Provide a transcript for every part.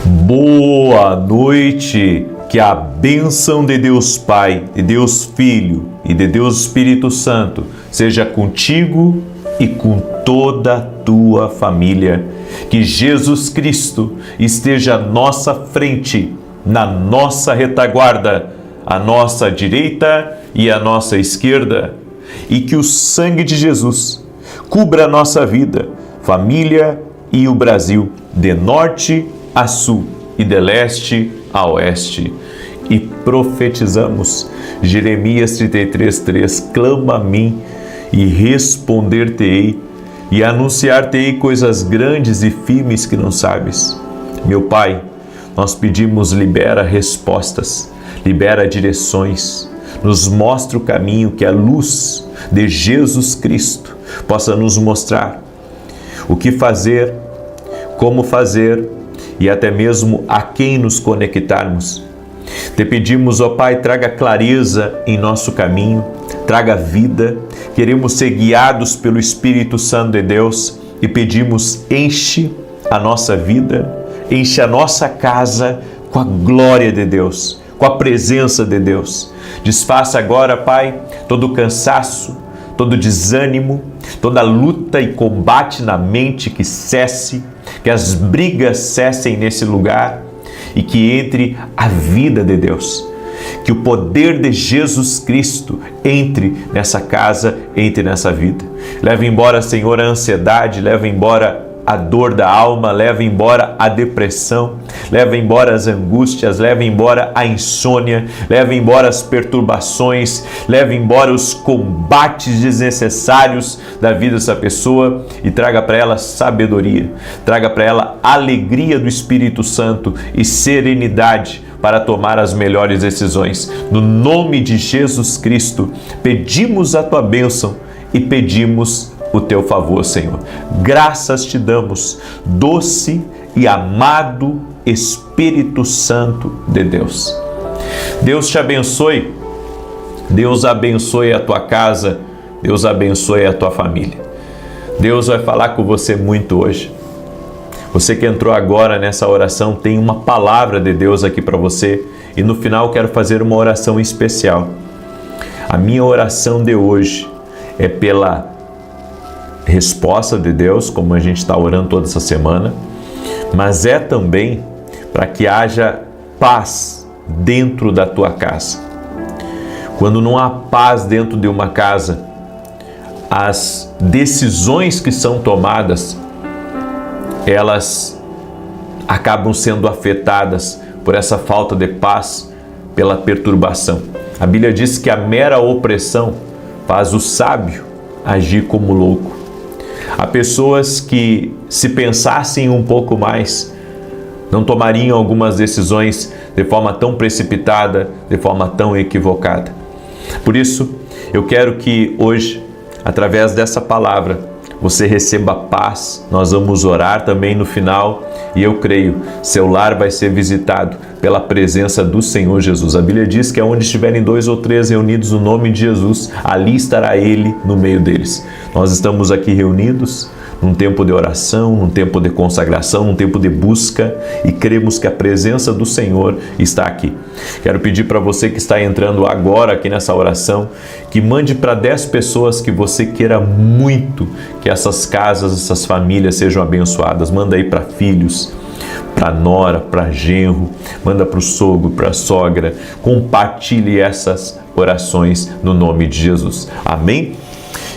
Boa noite, que a bênção de Deus Pai, de Deus Filho e de Deus Espírito Santo seja contigo e com toda a tua família. Que Jesus Cristo esteja à nossa frente, na nossa retaguarda, à nossa direita e à nossa esquerda, e que o sangue de Jesus cubra a nossa vida, família e o Brasil, de norte a sul e de leste a oeste. E profetizamos, Jeremias 33:3, clama a mim e responder-te-ei e anunciar-te-ei coisas grandes e firmes que não sabes. Meu Pai, nós pedimos, libera respostas, libera direções, nos mostra o caminho, que a luz de Jesus Cristo possa nos mostrar o que fazer, como fazer e até mesmo a quem nos conectarmos. Te pedimos, ó Pai, traga clareza em nosso caminho, traga vida. Queremos ser guiados pelo Espírito Santo de Deus e pedimos, enche a nossa vida, enche a nossa casa com a glória de Deus, com a presença de Deus. Desfaça agora, Pai, todo o cansaço, todo desânimo, toda luta e combate na mente, que cesse, que as brigas cessem nesse lugar e que entre a vida de Deus. Que o poder de Jesus Cristo entre nessa casa, entre nessa vida. Leva embora, Senhor, a ansiedade, leva embora a dor da alma, leva embora a depressão, leva embora as angústias, leva embora a insônia, leva embora as perturbações, leva embora os combates desnecessários da vida dessa pessoa e traga para ela sabedoria, traga para ela alegria do Espírito Santo e serenidade para tomar as melhores decisões. No nome de Jesus Cristo, pedimos a tua bênção e pedimos o teu favor, Senhor. Graças te damos, doce e amado Espírito Santo de Deus. Deus te abençoe, Deus abençoe a tua casa, Deus abençoe a tua família. Deus vai falar com você muito hoje. Você que entrou agora nessa oração, tem uma palavra de Deus aqui para você e no final quero fazer uma oração especial. A minha oração de hoje é pela resposta de Deus, como a gente está orando toda essa semana, mas é também para que haja paz dentro da tua casa. Quando não há paz dentro de uma casa, as decisões que são tomadas, elas acabam sendo afetadas por essa falta de paz, pela perturbação. A Bíblia diz que a mera opressão faz o sábio agir como louco. Há pessoas que, se pensassem um pouco mais, não tomariam algumas decisões de forma tão precipitada, de forma tão equivocada. Por isso, eu quero que hoje, através dessa palavra, você receba paz. Nós vamos orar também no final e eu creio, seu lar vai ser visitado pela presença do Senhor Jesus. A Bíblia diz que onde estiverem 2 ou 3 reunidos no nome de Jesus, ali estará Ele no meio deles. Nós estamos aqui reunidos num tempo de oração, num tempo de consagração, num tempo de busca e cremos que a presença do Senhor está aqui. Quero pedir para você que está entrando agora aqui nessa oração, que mande para 10 pessoas que você queira muito que essas casas, essas famílias sejam abençoadas. Manda aí para filhos, para nora, para genro, manda para o sogro, para a sogra. Compartilhe essas orações no nome de Jesus. Amém?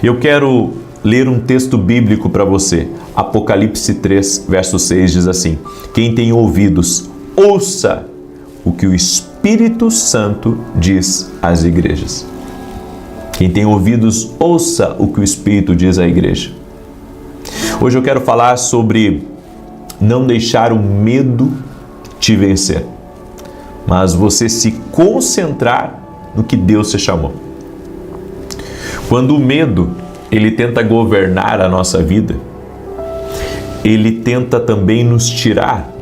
Eu quero ler um texto bíblico para você. Apocalipse 3, verso 6 diz assim: quem tem ouvidos, ouça o que o Espírito Santo diz às igrejas. Quem tem ouvidos, ouça o que o Espírito diz à igreja. Hoje eu quero falar sobre não deixar o medo te vencer, mas você se concentrar no que Deus te chamou. Quando o medo ele tenta governar a nossa vida, ele tenta também nos tirar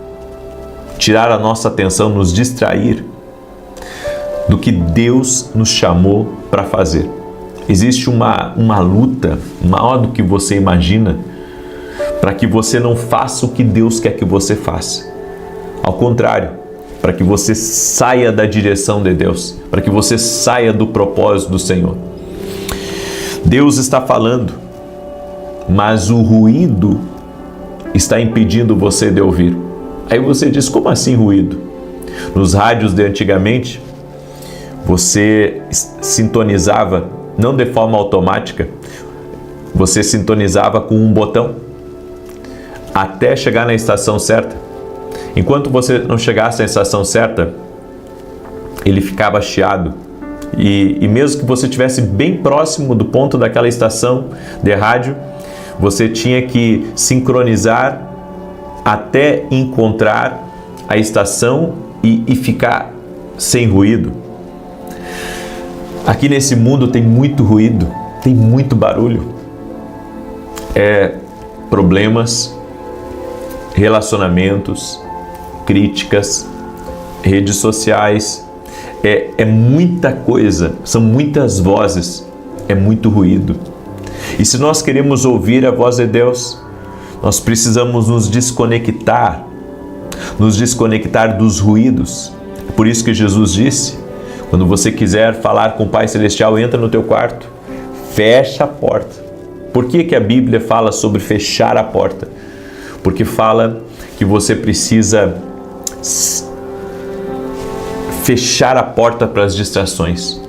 a nossa atenção, nos distrair do que Deus nos chamou para fazer. Existe uma luta maior do que você imagina para que você não faça o que Deus quer que você faça. Ao contrário, para que você saia da direção de Deus, para que você saia do propósito do Senhor. Deus está falando, mas o ruído está impedindo você de ouvir. Aí você diz, como assim ruído? Nos rádios de antigamente, você sintonizava, não de forma automática, você sintonizava com um botão até chegar na estação certa. Enquanto você não chegasse à estação certa, ele ficava chiado. E mesmo que você estivesse bem próximo do ponto daquela estação de rádio, você tinha que sincronizar até encontrar a estação e ficar sem ruído. Aqui nesse mundo tem muito ruído, tem muito barulho. Problemas, relacionamentos, críticas, redes sociais, é muita coisa, são muitas vozes, é muito ruído. E se nós queremos ouvir a voz de Deus, nós precisamos nos desconectar dos ruídos. Por isso que Jesus disse, quando você quiser falar com o Pai Celestial, entra no teu quarto, fecha a porta. Por que a Bíblia fala sobre fechar a porta? Porque fala que você precisa fechar a porta para as distrações.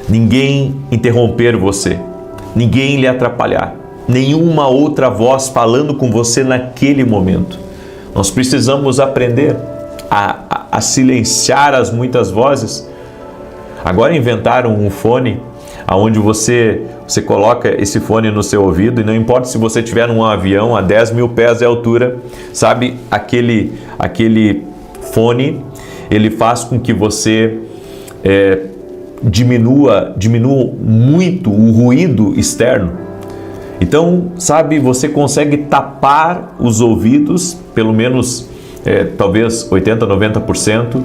Ninguém interromper você, ninguém lhe atrapalhar, nenhuma outra voz falando com você naquele momento. Nós precisamos aprender a silenciar as muitas vozes. Agora inventaram um fone onde você coloca esse fone no seu ouvido e não importa se você estiver num avião a 10 mil pés de altura, sabe, aquele fone, ele faz com que você diminua muito o ruído externo. Então, sabe, você consegue tapar os ouvidos, pelo menos talvez 80%, 90%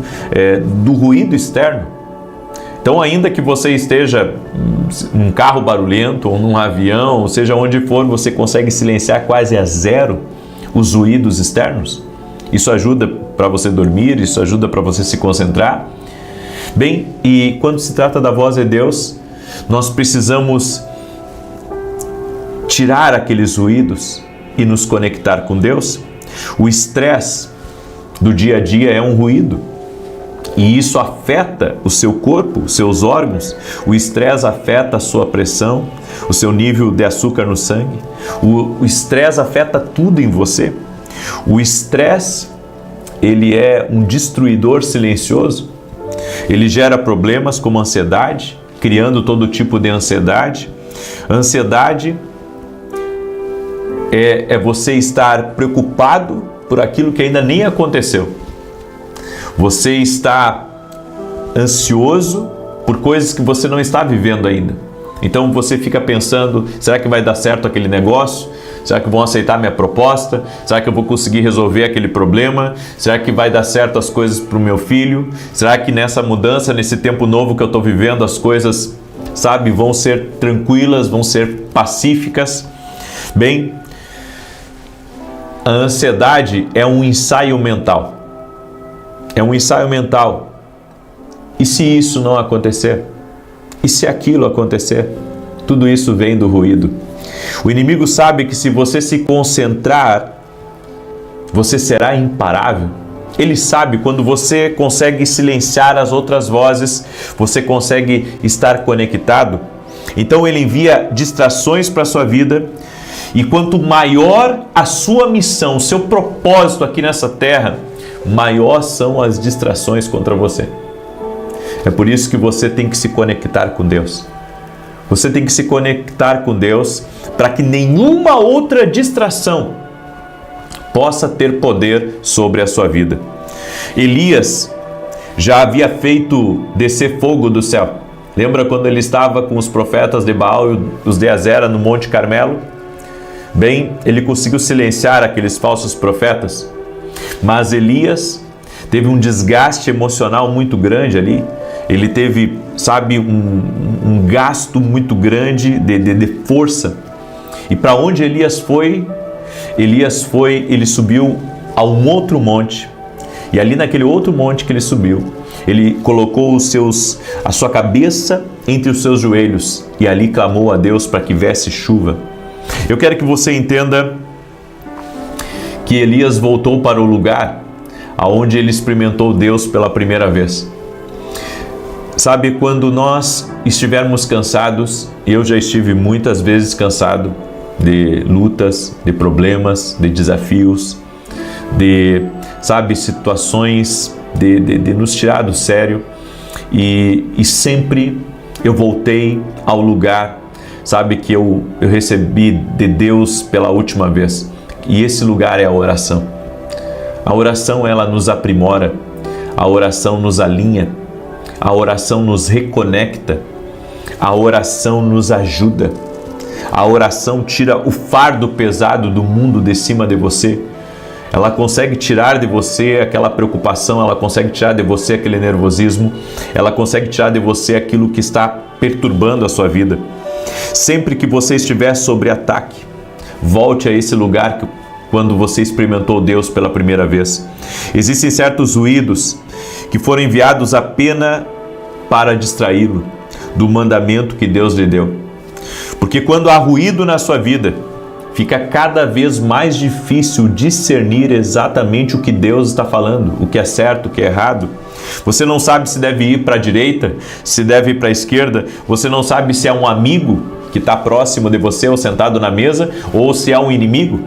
do ruído externo. Então, ainda que você esteja num carro barulhento ou num avião, ou seja onde for, você consegue silenciar quase a zero os ruídos externos. Isso ajuda para você dormir, isso ajuda para você se concentrar. Bem, e quando se trata da voz de Deus, nós precisamos tirar aqueles ruídos e nos conectar com Deus. O estresse do dia a dia é um ruído. E isso afeta o seu corpo, os seus órgãos. O estresse afeta a sua pressão, o seu nível de açúcar no sangue. O estresse afeta tudo em você. O estresse, ele é um destruidor silencioso. Ele gera problemas como ansiedade, criando todo tipo de ansiedade. Ansiedade é você estar preocupado por aquilo que ainda nem aconteceu. Você está ansioso por coisas que você não está vivendo ainda. Então você fica pensando, será que vai dar certo aquele negócio? Será que vão aceitar minha proposta? Será que eu vou conseguir resolver aquele problema? Será que vai dar certo as coisas para o meu filho? Será que nessa mudança, nesse tempo novo que eu estou vivendo, as coisas, sabe, vão ser tranquilas, vão ser pacíficas? Bem, a ansiedade é um ensaio mental. É um ensaio mental. E se isso não acontecer? E se aquilo acontecer? Tudo isso vem do ruído. O inimigo sabe que se você se concentrar, você será imparável. Ele sabe quando você consegue silenciar as outras vozes, você consegue estar conectado. Então ele envia distrações para a sua vida. E quanto maior a sua missão, o seu propósito aqui nessa terra, maior são as distrações contra você. É por isso que você tem que se conectar com Deus. Você tem que se conectar com Deus para que nenhuma outra distração possa ter poder sobre a sua vida. Elias já havia feito descer fogo do céu. Lembra quando ele estava com os profetas de Baal e os de Azera no Monte Carmelo? Bem, ele conseguiu silenciar aqueles falsos profetas. Mas Elias teve um desgaste emocional muito grande ali. Ele teve, sabe, um gasto muito grande de força. E para onde Elias foi? Ele subiu a um outro monte. E ali naquele outro monte que ele subiu, ele colocou a sua cabeça entre os seus joelhos e ali clamou a Deus para que viesse chuva. Eu quero que você entenda que Elias voltou para o lugar aonde ele experimentou Deus pela primeira vez. Sabe, quando nós estivermos cansados, eu já estive muitas vezes cansado de lutas, de problemas, de desafios, de, sabe, situações de nos tirar do sério, e sempre eu voltei ao lugar, sabe, que eu recebi de Deus pela última vez, e esse lugar é a oração. A oração, ela nos aprimora, a oração nos alinha, a oração nos reconecta, a oração nos ajuda, a oração tira o fardo pesado do mundo de cima de você. Ela consegue tirar de você aquela preocupação, ela consegue tirar de você aquele nervosismo, ela consegue tirar de você aquilo que está perturbando a sua vida. Sempre que você estiver sob ataque, volte a esse lugar quando você experimentou Deus pela primeira vez. Existem certos ruídos que foram enviados apenas para distraí-lo do mandamento que Deus lhe deu. Porque quando há ruído na sua vida, fica cada vez mais difícil discernir exatamente o que Deus está falando, o que é certo, o que é errado. Você não sabe se deve ir para a direita, se deve ir para a esquerda, você não sabe se é um amigo que está próximo de você ou sentado na mesa, ou se é um inimigo.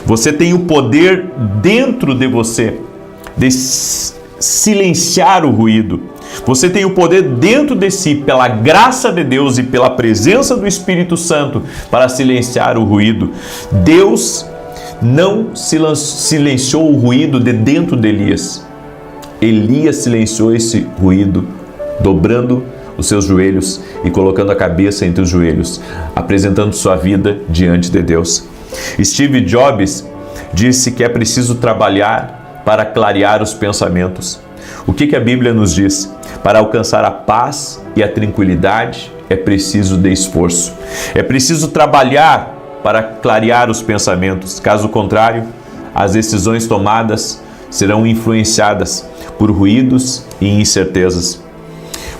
Você tem o poder dentro de você de silenciar o ruído. Você tem o poder dentro de si, pela graça de Deus e pela presença do Espírito Santo, para silenciar o ruído. Deus não silenciou o ruído de dentro de Elias. Elias silenciou esse ruído, dobrando os seus joelhos e colocando a cabeça entre os joelhos, apresentando sua vida diante de Deus. Steve Jobs disse que é preciso trabalhar para clarear os pensamentos. O que a Bíblia nos diz? Para alcançar a paz e a tranquilidade é preciso de esforço. É preciso trabalhar para clarear os pensamentos. Caso contrário, as decisões tomadas serão influenciadas por ruídos e incertezas.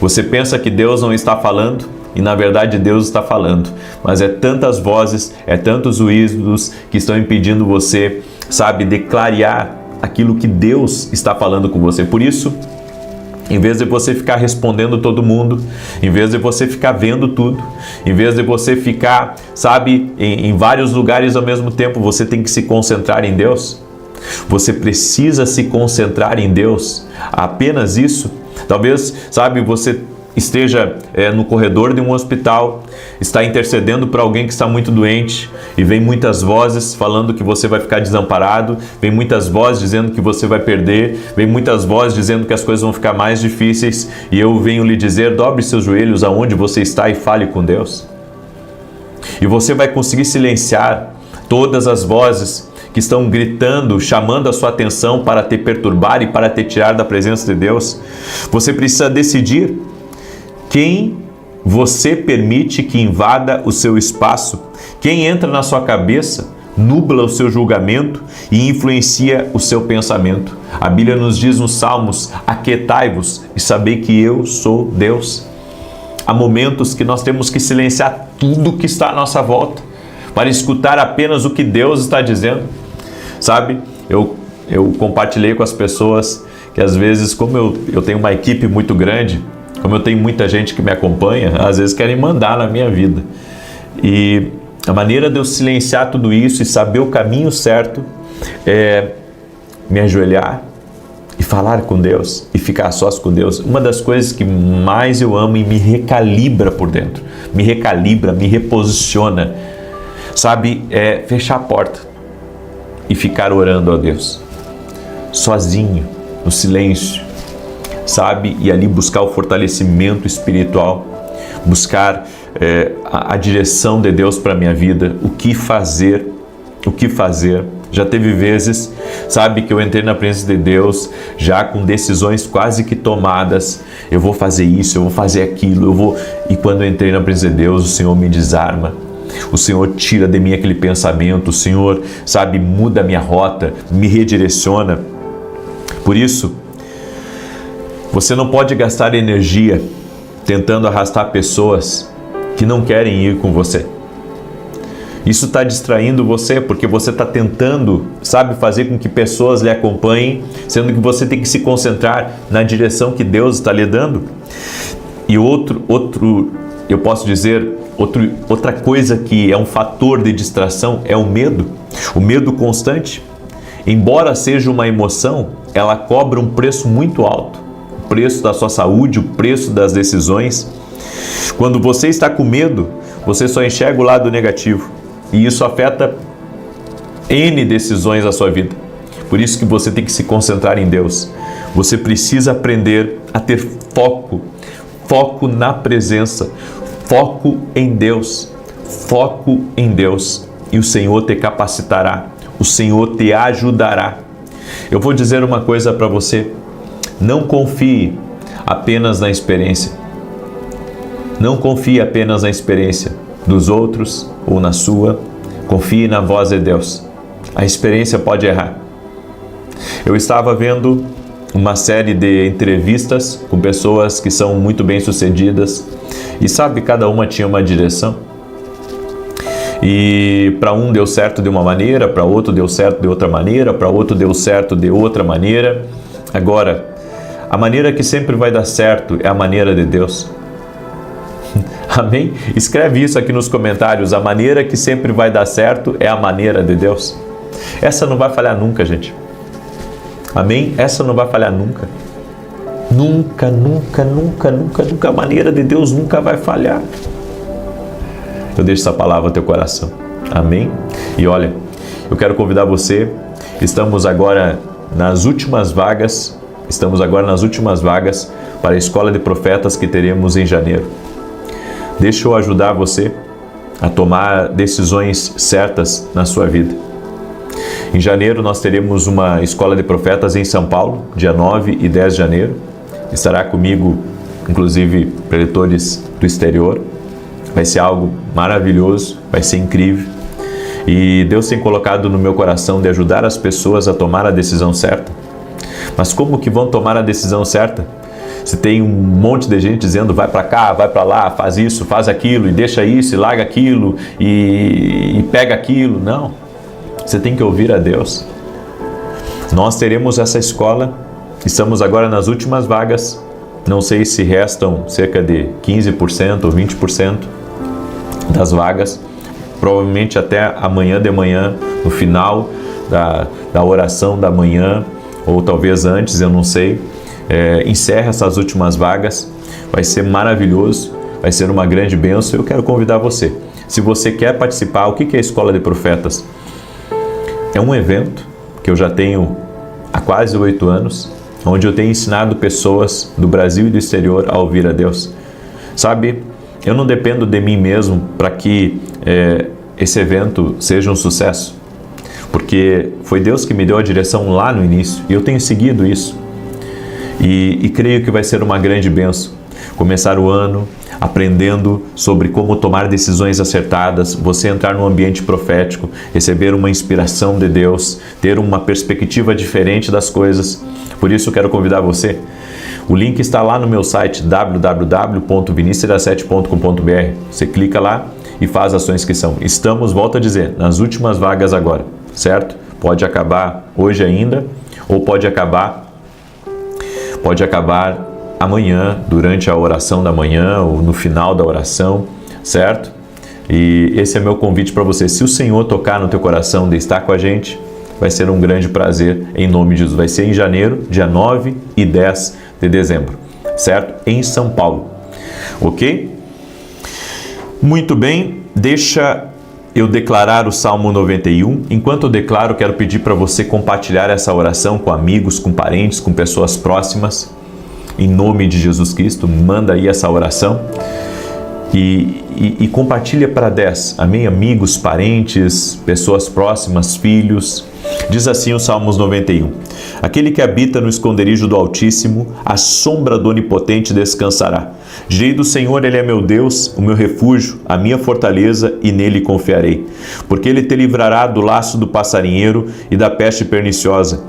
Você pensa que Deus não está falando e na verdade Deus está falando, mas é tantas vozes, é tantos ruídos que estão impedindo você, sabe, de clarear aquilo que Deus está falando com você. Por isso, em vez de você ficar respondendo todo mundo, em vez de você ficar vendo tudo, em vez de você ficar, sabe, em vários lugares ao mesmo tempo, você tem que se concentrar em Deus. Você precisa se concentrar em Deus. Apenas isso. Talvez, sabe, você esteja no corredor de um hospital, está intercedendo para alguém que está muito doente e vem muitas vozes falando que você vai ficar desamparado, vem muitas vozes dizendo que você vai perder, vem muitas vozes dizendo que as coisas vão ficar mais difíceis, e eu venho lhe dizer: dobre seus joelhos aonde você está e fale com Deus. E você vai conseguir silenciar todas as vozes que estão gritando, chamando a sua atenção para te perturbar e para te tirar da presença de Deus. Você precisa decidir quem você permite que invada o seu espaço, quem entra na sua cabeça, nubla o seu julgamento e influencia o seu pensamento. A Bíblia nos diz nos Salmos: aquietai-vos e sabei que eu sou Deus. Há momentos que nós temos que silenciar tudo que está à nossa volta para escutar apenas o que Deus está dizendo. Sabe, eu compartilhei com as pessoas que às vezes, como eu tenho uma equipe muito grande, como eu tenho muita gente que me acompanha, às vezes querem mandar na minha vida. E a maneira de eu silenciar tudo isso e saber o caminho certo é me ajoelhar e falar com Deus e ficar a sós com Deus. Uma das coisas que mais eu amo e me recalibra por dentro, me recalibra, me reposiciona, sabe, é fechar a porta e ficar orando a Deus, sozinho, no silêncio, sabe? E ali buscar o fortalecimento espiritual, buscar a direção de Deus para a minha vida, o que fazer. Já teve vezes, sabe, que eu entrei na presença de Deus já com decisões quase que tomadas. Eu vou fazer isso, eu vou fazer aquilo, E quando eu entrei na presença de Deus, o Senhor me desarma. O Senhor tira de mim aquele pensamento, o Senhor, sabe, muda a minha rota, me redireciona. Por isso, você não pode gastar energia tentando arrastar pessoas que não querem ir com você. Isso está distraindo você, porque você está tentando, fazer com que pessoas lhe acompanhem, sendo que você tem que se concentrar na direção que Deus está lhe dando. E eu posso dizer, outra coisa que é um fator de distração é o medo constante. Embora seja uma emoção, ela cobra um preço muito alto, o preço da sua saúde, o preço das decisões. Quando você está com medo, você só enxerga o lado negativo. E isso afeta N decisões da sua vida. Por isso que você tem que se concentrar em Deus. Você precisa aprender a ter foco na presença, foco em Deus, e o Senhor te capacitará, o Senhor te ajudará. Eu vou dizer uma coisa para você: não confie apenas na experiência. Não confie apenas na experiência dos outros ou na sua. Confie na voz de Deus. A experiência pode errar. Eu estava vendo uma série de entrevistas com pessoas que são muito bem-sucedidas e cada uma tinha uma direção. E para um deu certo de uma maneira, para outro deu certo de outra maneira, para outro deu certo de outra maneira. Agora, a maneira que sempre vai dar certo é a maneira de Deus. Amém? Escreve isso aqui nos comentários. A maneira que sempre vai dar certo é a maneira de Deus. Essa não vai falhar nunca, gente. Amém? Essa não vai falhar nunca. Nunca. A maneira de Deus nunca vai falhar. Eu deixo essa palavra no teu coração. Amém? E olha, eu quero convidar você. Estamos agora nas últimas vagas para a Escola de Profetas que teremos em janeiro. Deixa eu ajudar você a tomar decisões certas na sua vida. Em janeiro nós teremos uma Escola de Profetas em São Paulo, dia 9 e 10 de janeiro. Estará comigo, inclusive, preletores do exterior. Vai ser algo maravilhoso, vai ser incrível. E Deus tem colocado no meu coração de ajudar as pessoas a tomar a decisão certa. Mas como que vão tomar a decisão certa? Se tem um monte de gente dizendo vai para cá, vai para lá, faz isso, faz aquilo, e deixa isso, e larga aquilo, e pega aquilo. Não, você tem que ouvir a Deus. Nós teremos essa escola, estamos agora nas últimas vagas, não sei se restam cerca de 15% ou 20% das vagas, provavelmente até amanhã de manhã, no final da oração da manhã, ou talvez antes, eu não sei. Encerra essas últimas vagas, vai ser maravilhoso, vai ser uma grande bênção. Eu quero convidar você, se você quer participar. O que é a Escola de Profetas? É um evento que eu já tenho há quase 8 anos, onde eu tenho ensinado pessoas do Brasil e do exterior a ouvir a Deus. Eu não dependo de mim mesmo para que esse evento seja um sucesso, porque foi Deus que me deu a direção lá no início, e eu tenho seguido isso. E creio que vai ser uma grande bênção. Começar o ano aprendendo sobre como tomar decisões acertadas, você entrar num ambiente profético, receber uma inspiração de Deus, ter uma perspectiva diferente das coisas. Por isso eu quero convidar você. O link está lá no meu site www.vinicius17.com.br. Você clica lá e faz a sua inscrição. Estamos, volto a dizer, nas últimas vagas agora, certo? Pode acabar hoje ainda, ou pode acabar amanhã, durante a oração da manhã ou no final da oração, certo? E esse é meu convite para você. Se o Senhor tocar no teu coração de estar com a gente, vai ser um grande prazer, em nome de Jesus. Vai ser em janeiro, dia 9 e 10 de dezembro, certo? Em São Paulo, ok? Muito bem, deixa eu declarar o Salmo 91. Enquanto eu declaro, quero pedir para você compartilhar essa oração com amigos, com parentes, com pessoas próximas. Em nome de Jesus Cristo, manda aí essa oração e compartilha para 10. Amém? Amigos, parentes, pessoas próximas, filhos. Diz assim o Salmos 91. Aquele que habita no esconderijo do Altíssimo, à sombra do Onipotente descansará. Direi do Senhor, Ele é meu Deus, o meu refúgio, a minha fortaleza, e nele confiarei. Porque Ele te livrará do laço do passarinheiro e da peste perniciosa.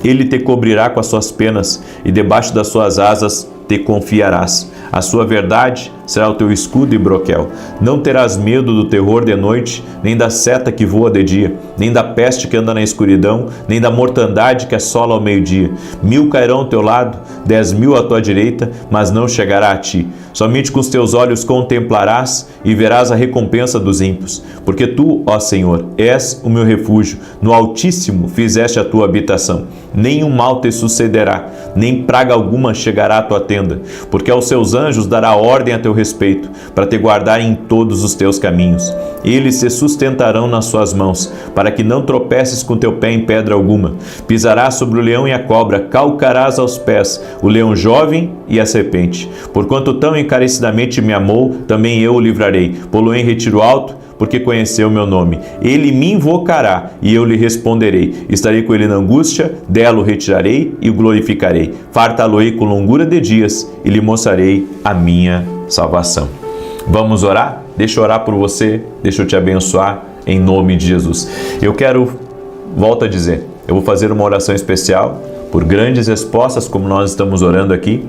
Ele te cobrirá com as suas penas e debaixo das suas asas te confiarás. A sua verdade será o teu escudo e broquel. Não terás medo do terror de noite, nem da seta que voa de dia, nem da peste que anda na escuridão, nem da mortandade que assola ao meio-dia. 1000 cairão ao teu lado, 10.000 à tua direita, mas não chegará a ti. Somente com os teus olhos contemplarás e verás a recompensa dos ímpios. Porque tu, ó Senhor, és o meu refúgio, no Altíssimo fizeste a tua habitação. Nenhum mal te sucederá, nem praga alguma chegará à tua tenda, porque aos seus anjos dará ordem a teu respeito, para te guardarem em todos os teus caminhos. Eles se sustentarão nas suas mãos, para que não tropeces com teu pé em pedra alguma. Pisarás sobre o leão e a cobra, calcarás aos pés o leão jovem e a serpente. Porquanto tão encarecidamente me amou, também eu o livrarei. Pô-lo em retiro alto, porque conheceu o meu nome. Ele me invocará e eu lhe responderei. Estarei com ele na angústia, dela o retirarei e o glorificarei. Fartá-lo-ei com longura de dias e lhe mostrarei a minha salvação. Vamos orar? Deixa eu orar por você, deixa eu te abençoar em nome de Jesus. Eu quero, volto a dizer, eu vou fazer uma oração especial por grandes respostas, como nós estamos orando aqui,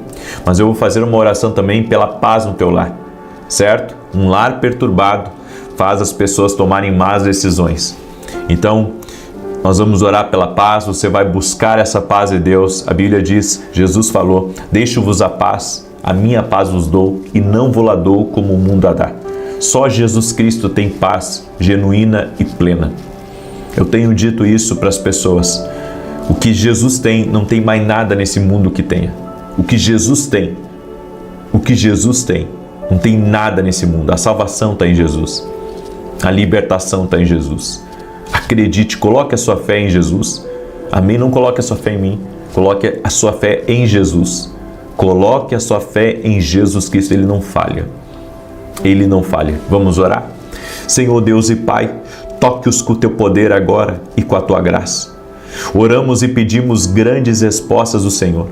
mas eu vou fazer uma oração também pela paz no teu lar, certo? Um lar perturbado faz as pessoas tomarem más decisões. Então, nós vamos orar pela paz, você vai buscar essa paz de Deus. A Bíblia diz, Jesus falou, deixo-vos a paz, a minha paz vos dou e não vou-la dou como o mundo a dá. Só Jesus Cristo tem paz genuína e plena. Eu tenho dito isso para as pessoas. O que Jesus tem, não tem mais nada nesse mundo que tenha. O que Jesus tem, não tem nada nesse mundo. A salvação está em Jesus. A libertação está em Jesus. Acredite, coloque a sua fé em Jesus. Amém? Não coloque a sua fé em mim. Coloque a sua fé em Jesus. Coloque a sua fé em Jesus Cristo. Ele não falha. Ele não falha. Vamos orar? Senhor Deus e Pai, toque-os com o teu poder agora e com a tua graça. Oramos e pedimos grandes respostas do Senhor.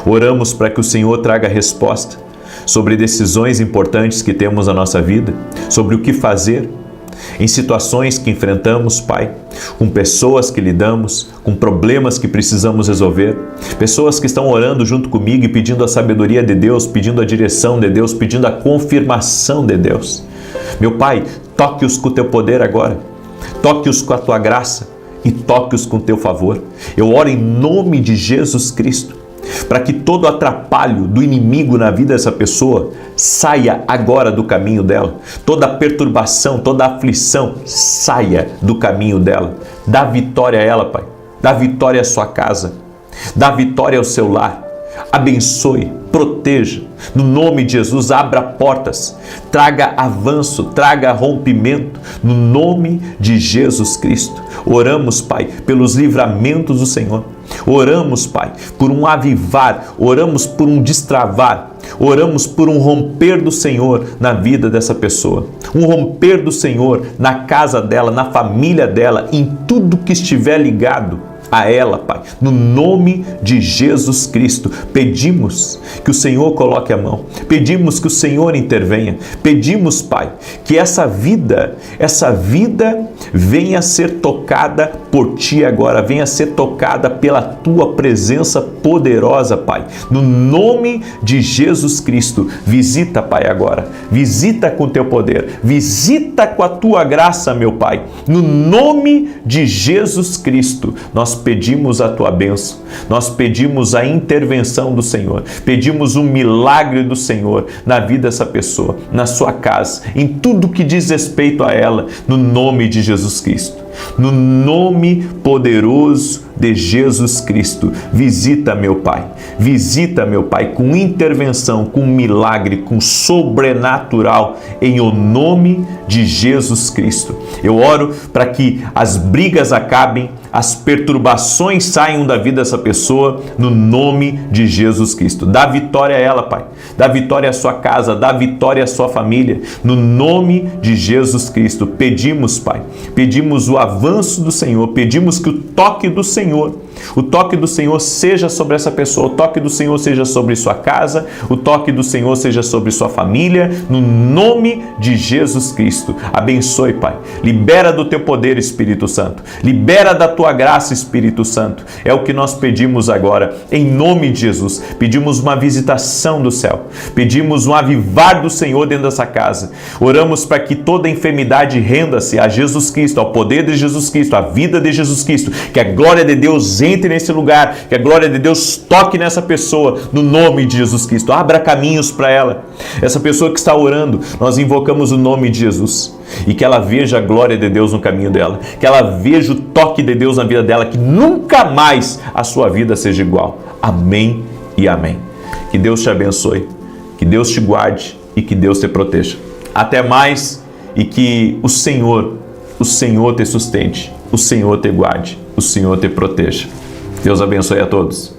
Oramos para que o Senhor traga resposta sobre decisões importantes que temos na nossa vida, sobre o que fazer, em situações que enfrentamos, Pai, com pessoas que lidamos, com problemas que precisamos resolver, pessoas que estão orando junto comigo e pedindo a sabedoria de Deus, pedindo a direção de Deus, pedindo a confirmação de Deus. Meu Pai, toque-os com o teu poder agora, toque-os com a tua graça e toque-os com o teu favor. Eu oro em nome de Jesus Cristo, para que todo atrapalho do inimigo na vida dessa pessoa saia agora do caminho dela. Toda perturbação, toda aflição saia do caminho dela. Dá vitória a ela, Pai. Dá vitória à sua casa. Dá vitória ao seu lar. Abençoe, proteja. No nome de Jesus, abra portas. Traga avanço, traga rompimento. No nome de Jesus Cristo. Oramos, Pai, pelos livramentos do Senhor. Oramos, Pai, por um avivar, oramos por um destravar, oramos por um romper do Senhor na vida dessa pessoa, um romper do Senhor na casa dela, na família dela, em tudo que estiver ligado a ela, Pai. No nome de Jesus Cristo, pedimos que o Senhor coloque a mão, pedimos que o Senhor intervenha, pedimos, Pai, que essa vida venha a ser tocada por Ti agora, venha a ser tocada pela Tua presença poderosa, Pai. No nome de Jesus Cristo, visita, Pai, agora, visita com Teu poder, visita com a Tua graça, meu Pai. No nome de Jesus Cristo, nós pedimos a Tua bênção, nós pedimos a intervenção do Senhor, pedimos um milagre do Senhor na vida dessa pessoa, na sua casa, em tudo que diz respeito a ela, no nome de Jesus Cristo. No nome poderoso de Jesus Cristo, visita, meu Pai, com intervenção, com milagre, com sobrenatural, em o nome de Jesus Cristo. Eu oro para que as brigas acabem, as perturbações saiam da vida dessa pessoa, no nome de Jesus Cristo. Dá vitória a ela, Pai, dá vitória à sua casa, dá vitória à sua família, no nome de Jesus Cristo. Pedimos, Pai, pedimos o avanço do Senhor, pedimos que o toque do Senhor O toque do Senhor seja sobre essa pessoa, o toque do Senhor seja sobre sua casa, o toque do Senhor seja sobre sua família, no nome de Jesus Cristo. Abençoe, Pai. Libera do teu poder, Espírito Santo. Libera da tua graça, Espírito Santo. É o que nós pedimos agora, em nome de Jesus. Pedimos uma visitação do céu. Pedimos um avivar do Senhor dentro dessa casa. Oramos para que toda enfermidade renda-se a Jesus Cristo, ao poder de Jesus Cristo, à vida de Jesus Cristo. Que a glória de Deus entre nesse lugar, que a glória de Deus toque nessa pessoa, no nome de Jesus Cristo. Abra caminhos para ela. Essa pessoa que está orando, nós invocamos o nome de Jesus. E que ela veja a glória de Deus no caminho dela. Que ela veja o toque de Deus na vida dela. Que nunca mais a sua vida seja igual. Amém e amém. Que Deus te abençoe. Que Deus te guarde e que Deus te proteja. Até mais e que o Senhor te sustente. O Senhor te guarde. O Senhor te proteja. Deus abençoe a todos.